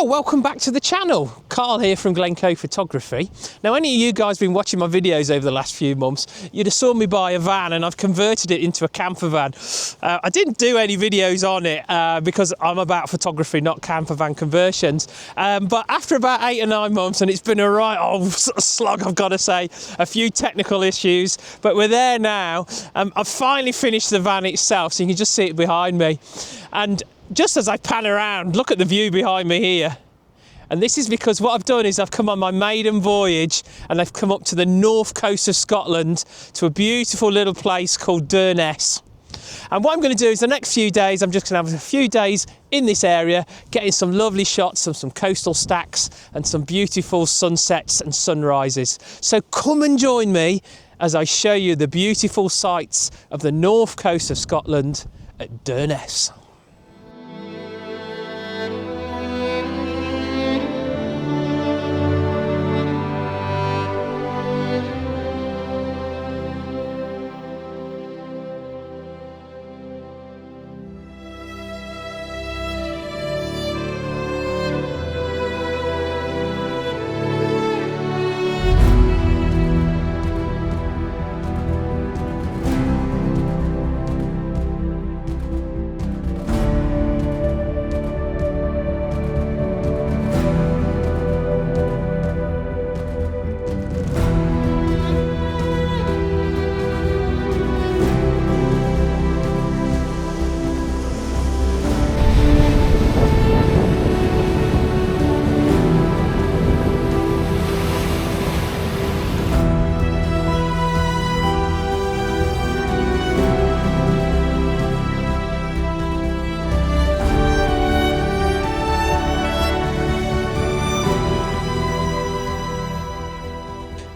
Well, welcome back to the channel. Karl here from Glencoe Photography. Now, any of you guys been watching my videos over the last few months, you'd have saw me buy a van and I've converted it into a camper van. I didn't do any videos on it because I'm about photography, not camper van conversions. But after about 8 or 9 months, and it's been a right old slog, I've got to say, a few technical issues, but we're there now. I've finally finished the van itself, so you can just see it behind me. And just as I pan around, look at the view behind me here. And this is because what I've done is I've come on my maiden voyage and I've come up to the north coast of Scotland to a beautiful little place called Durness. And what I'm going to do is the next few days, I'm just going to have a few days in this area, getting some lovely shots of some coastal stacks and some beautiful sunsets and sunrises. So come and join me as I show you the beautiful sights of the north coast of Scotland at Durness.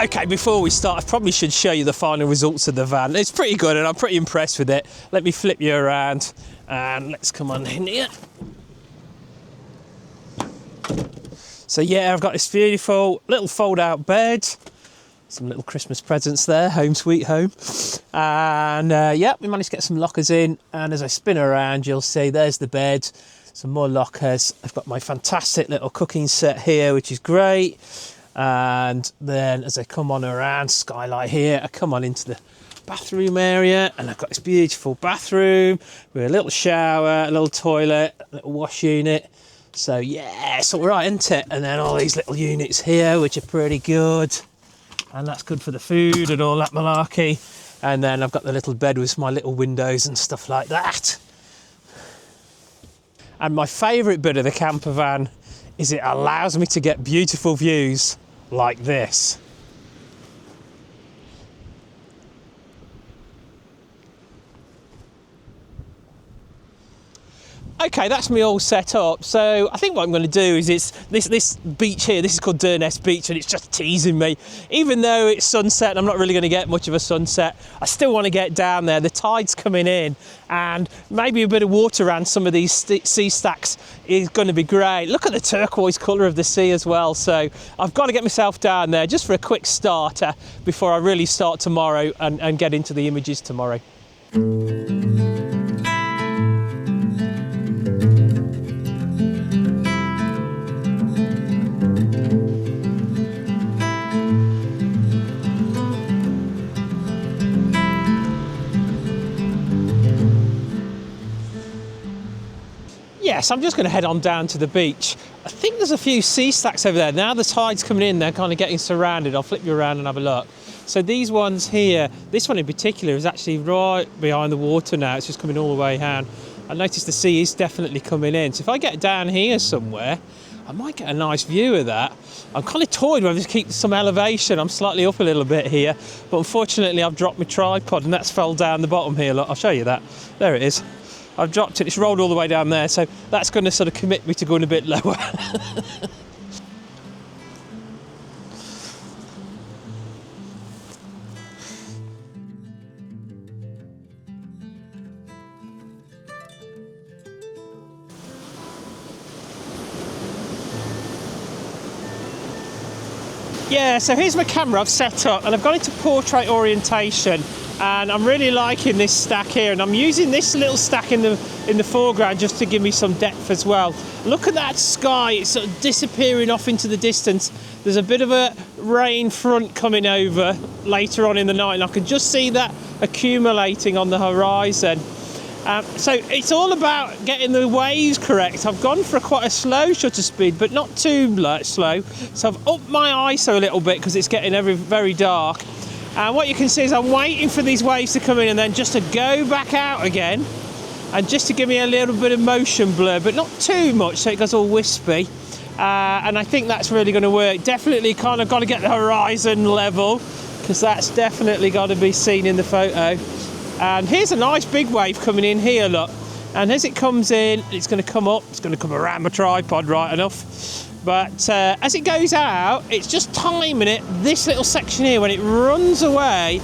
Okay, before we start, I probably should show you the final results of the van. It's pretty good and I'm pretty impressed with it. Let me flip you around and let's come on in here. So yeah, I've got this beautiful little fold-out bed. Some little Christmas presents there, home sweet home. And yeah, we managed to get some lockers in. And as I spin around, you'll see there's the bed, some more lockers. I've got my fantastic little cooking set here, which is great. And then as I come on around, skylight here, I come on into the bathroom area and I've got this beautiful bathroom with a little shower, a little toilet, a little wash unit. So yeah, it's all right, isn't it? And then all these little units here, which are pretty good. And that's good for the food and all that malarkey. And then I've got the little bed with my little windows and stuff like that. And my favourite bit of the camper van is it allows me to get beautiful views like this. Okay, that's me all set up. So I think what I'm going to do is it's this beach here, this is called Durness Beach and it's just teasing me. Even though it's sunset, I'm not really going to get much of a sunset. I still want to get down there. The tide's coming in and maybe a bit of water around some of these sea stacks is going to be great. Look at the turquoise colour of the sea as well. So I've got to get myself down there just for a quick starter before I really start tomorrow and get into the images tomorrow. Yes, I'm just going to head on down to the beach. I think there's a few sea stacks over there. Now the tide's coming in, they're kind of getting surrounded. I'll flip you around and have a look. So these ones here, this one in particular is actually right behind the water now. It's just coming all the way down. I noticed the sea is definitely coming in. So if I get down here somewhere, I might get a nice view of that. I'm kind of toyed whether to keep some elevation. I'm slightly up a little bit here, but unfortunately I've dropped my tripod and that's fell down the bottom here. Look, I'll show you that. There it is. I've dropped it, it's rolled all the way down there, so that's going to sort of commit me to going a bit lower. Yeah, so here's my camera I've set up and I've got it to portrait orientation. and I'm really liking this stack here, and I'm using this little stack in the foreground just to give me some depth as well. Look at that sky, it's sort of disappearing off into the distance. There's a bit of a rain front coming over later on in the night, and I can just see that accumulating on the horizon. So it's all about getting the waves correct. I've gone for quite a slow shutter speed, but not too slow. So I've upped my ISO a little bit because it's getting very dark. And what you can see is I'm waiting for these waves to come in and then just to go back out again, and just to give me a little bit of motion blur, but not too much so it goes all wispy. And I think that's really going to work. Definitely kind of got to get the horizon level, because that's definitely got to be seen in the photo. And here's a nice big wave coming in here, look. And as it comes in, it's going to come up. It's going to come around my tripod right enough. But as it goes out, it's just timing it, this little section here, when it runs away.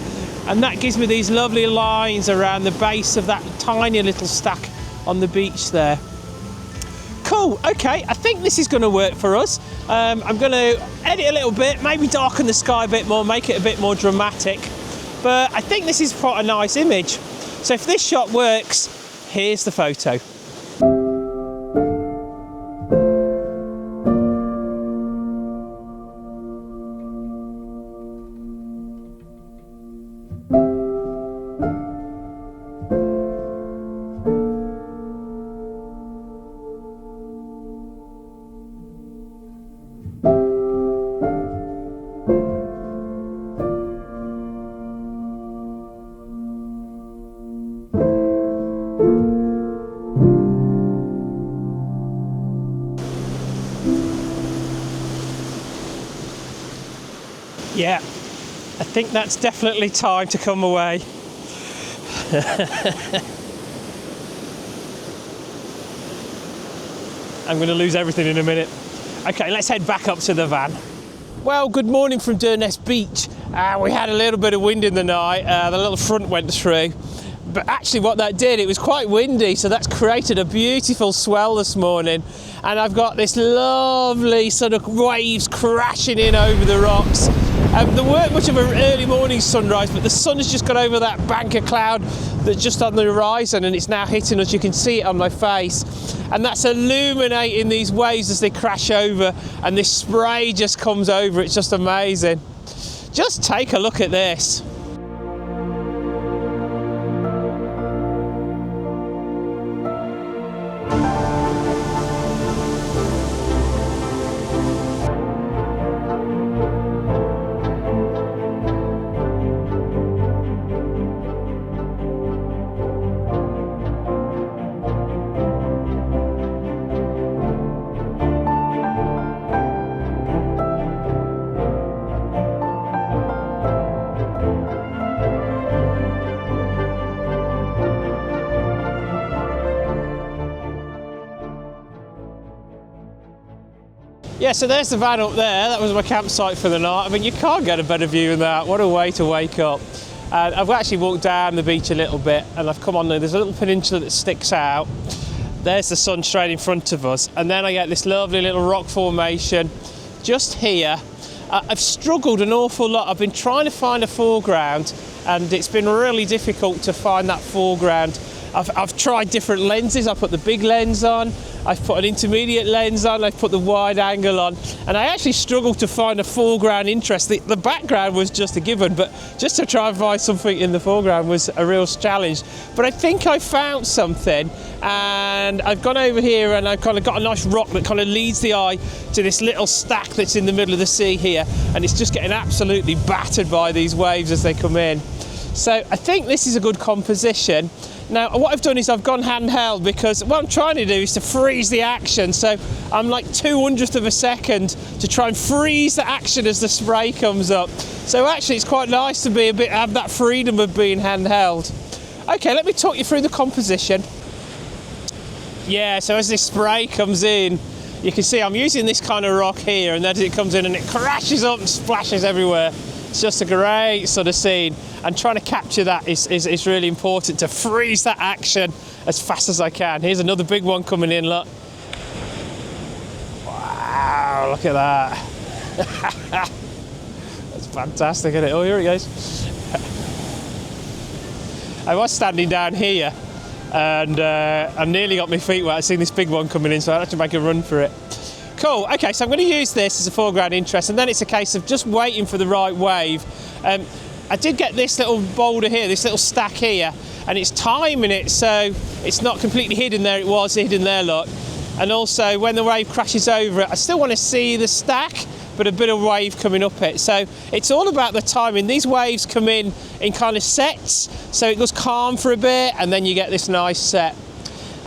And that gives me these lovely lines around the base of that tiny little stack on the beach there. Cool, okay, I think this is going to work for us. I'm going to edit a little bit, maybe darken the sky a bit more, make it a bit more dramatic. But I think this is quite a nice image. So if this shot works, here's the photo. Yeah, I think that's definitely time to come away. I'm going to lose everything in a minute. Okay, let's head back up to the van. Well, good morning from Durness Beach. We had a little bit of wind in the night. The little front went through. But actually what that did, it was quite windy, so that's created a beautiful swell this morning. And I've got this lovely sort of waves crashing in over the rocks. There weren't much of an early morning sunrise, but the sun has just got over that bank of cloud that's just on the horizon, and it's now hitting us. You can see it on my face. And that's illuminating these waves as they crash over, and this spray just comes over. It's just amazing. Just take a look at this. Yeah, so there's the van up there. That was my campsite for the night. I mean, you can't get a better view than that. What a way to wake up. I've actually walked down the beach a little bit, and I've come on there. There's a little peninsula that sticks out. There's the sun straight in front of us. And then I get this lovely little rock formation just here. I've struggled an awful lot. I've been trying to find a foreground, and it's been really difficult to find that foreground. I've tried different lenses. I put the big lens on, I've put an intermediate lens on, I've put the wide angle on, and I actually struggled to find a foreground interest. The background was just a given, but just to try and find something in the foreground was a real challenge. But I think I found something, and I've gone over here and I've kind of got a nice rock that kind of leads the eye to this little stack that's in the middle of the sea here, and it's just getting absolutely battered by these waves as they come in. So I think this is a good composition. Now what I've done is I've gone handheld, because what I'm trying to do is to freeze the action. So I'm like 200th of a second to try and freeze the action as the spray comes up. So actually it's quite nice to be have that freedom of being handheld. Okay, let me talk you through the composition. Yeah, so as this spray comes in, you can see I'm using this kind of rock here, and as it comes in and it crashes up and splashes everywhere. It's just a great sort of scene, and trying to capture that is really important, to freeze that action as fast as I can. Here's another big one coming in, look. Wow, look at that. That's fantastic, isn't it? Oh, here it goes. I was standing down here and I nearly got my feet wet. I seen this big one coming in, so I had to make a run for it. Cool, okay, so I'm going to use this as a foreground interest, and then it's a case of just waiting for the right wave. I did get this little boulder here, this little stack here, and it's timing it so it's not completely hidden there. It was hidden there, look. And also when the wave crashes over it, I still want to see the stack, but a bit of wave coming up it. So it's all about the timing. These waves come in kind of sets, so it goes calm for a bit, and then you get this nice set.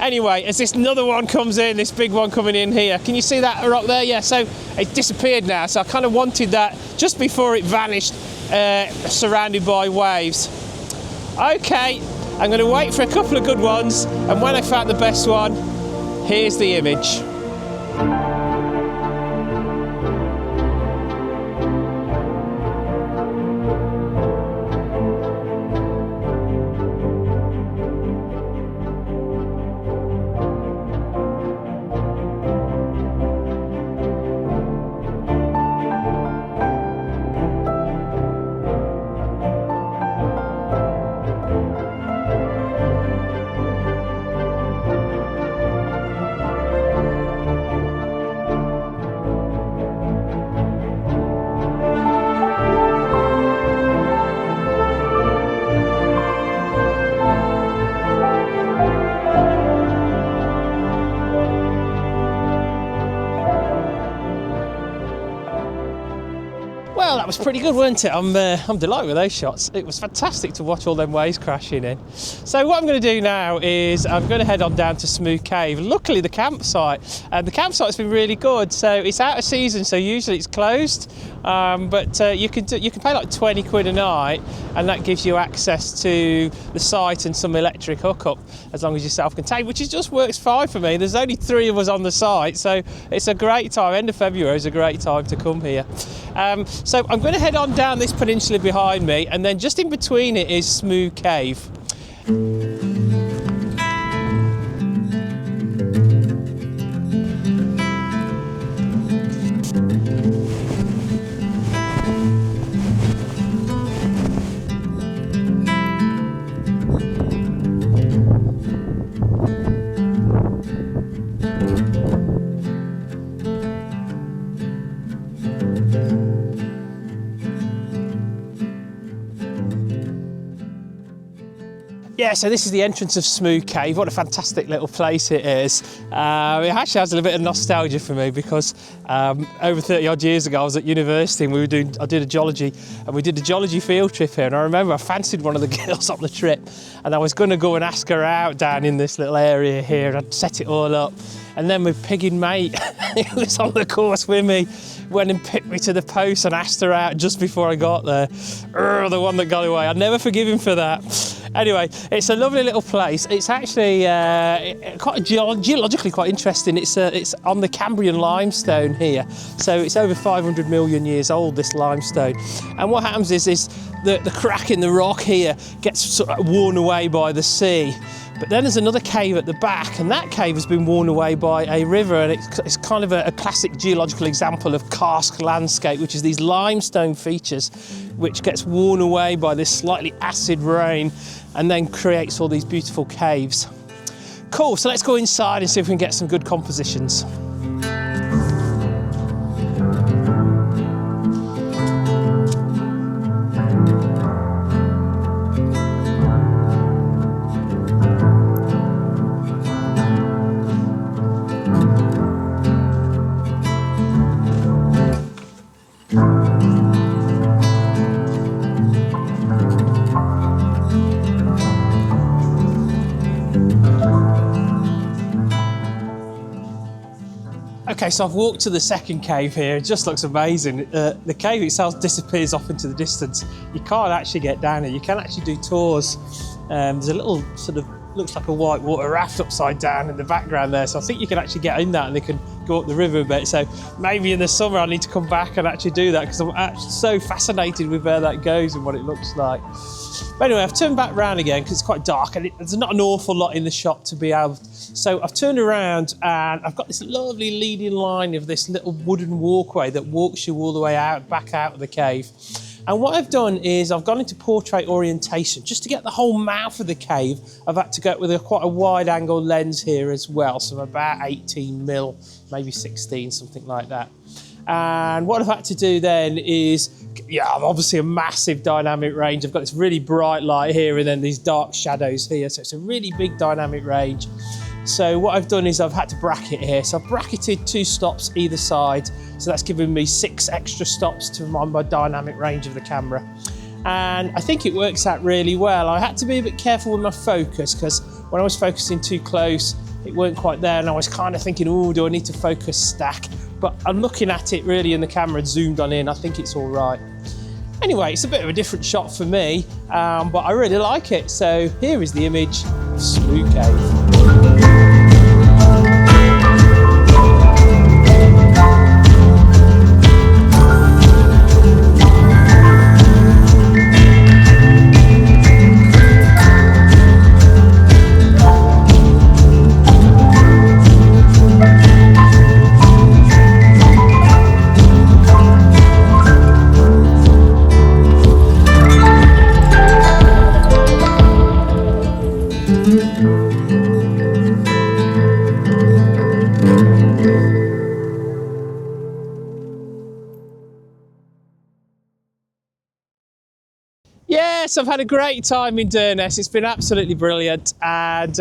Anyway, as this another one comes in, this big one coming in here, can you see that rock there? Yeah, so it disappeared now, so I kind of wanted that just before it vanished, surrounded by waves. Okay, I'm going to wait for a couple of good ones, and when I found the best one, here's the image. Well, that was pretty good, wasn't it? I'm delighted with those shots. It was fantastic to watch all them waves crashing in. So what I'm going to do now is I'm going to head on down to Smoo Cave. Luckily, the campsite's been really good. So it's out of season, so usually it's closed. But you can pay like 20 quid a night, and that gives you access to the site and some electric hookup, as long as you're self-contained, which just works fine for me. There's only 3 of us on the site, so it's a great time. End of February is a great time to come here. So I'm going to head on down this peninsula behind me, and then just in between it is Smoo Cave. Yeah, so this is the entrance of Smoo Cave. What a fantastic little place it is. It actually has a little bit of nostalgia for me because over 30 odd years ago I was at university and I did a geology, and we did a geology field trip here, and I remember I fancied one of the girls on the trip, and I was going to go and ask her out down in this little area here. I'd set it all up, and then my pigging mate who was on the course with me went and picked me to the post and asked her out just before I got there. The one that got away. I'd never forgive him for that. Anyway, it's a lovely little place. It's actually quite geologically quite interesting. It's on the Cambrian limestone here, so it's over 500 million years old, this limestone. And what happens is the crack in the rock here gets sort of worn away by the sea. But then there's another cave at the back, and that cave has been worn away by a river, and it's kind of a classic geological example of karst landscape, which is these limestone features which gets worn away by this slightly acid rain and then creates all these beautiful caves. Cool, so let's go inside and see if we can get some good compositions. Okay, so I've walked to the second cave here. It just looks amazing. The cave itself disappears off into the distance. You can't actually get down here. You can actually do tours. There's a little sort of, looks like a white water raft upside down in the background there. So I think you can actually get in that and they can go up the river a bit. So maybe in the summer I need to come back and actually do that because I'm actually so fascinated with where that goes and what it looks like. But anyway, I've turned back round again because it's quite dark and there's not an awful lot in the shot to be able to. So I've turned around and I've got this lovely leading line of this little wooden walkway that walks you all the way out, back out of the cave. And what I've done is I've gone into portrait orientation just to get the whole mouth of the cave. I've had to go with quite a wide angle lens here as well, so about 18 mil, maybe 16, something like that. And what I've had to do then is, obviously a massive dynamic range. I've got this really bright light here and then these dark shadows here. So it's a really big dynamic range. So what I've done is I've had to bracket here. So I've bracketed 2 stops either side. So that's given me 6 extra stops to my dynamic range of the camera. And I think it works out really well. I had to be a bit careful with my focus because when I was focusing too close, it weren't quite there. And I was kind of thinking, oh, do I need to focus stack? But I'm looking at it really in the camera zoomed on in. I think it's all right. Anyway, it's a bit of a different shot for me, but I really like it. So here is the image of Smoo Cave. Yes, I've had a great time in Durness. It's been absolutely brilliant and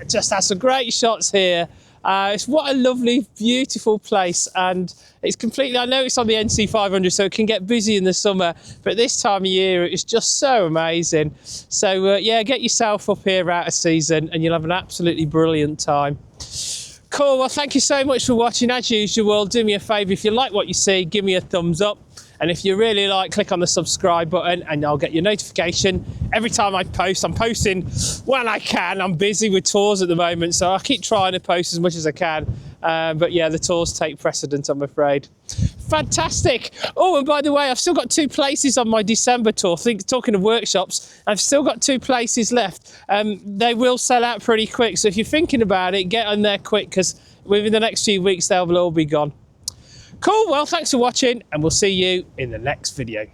just had some great shots here. It's what a lovely, beautiful place, and it's completely, I know it's on the NC 500, so it can get busy in the summer, but this time of year it's just so amazing. So yeah, get yourself up here out of season and you'll have an absolutely brilliant time. Cool, well thank you so much for watching. As usual, do me a favour, if you like what you see, give me a thumbs up. And if you really like, click on the subscribe button and I'll get your notification every time I post. I'm posting when I can. I'm busy with tours at the moment, so I keep trying to post as much as I can. But yeah, the tours take precedent, I'm afraid. Fantastic. Oh, and by the way, I've still got 2 places on my December tour. Talking of workshops, I've still got 2 places left. They will sell out pretty quick. So if you're thinking about it, get on there quick because within the next few weeks, they'll all be gone. Cool, well thanks for watching and we'll see you in the next video.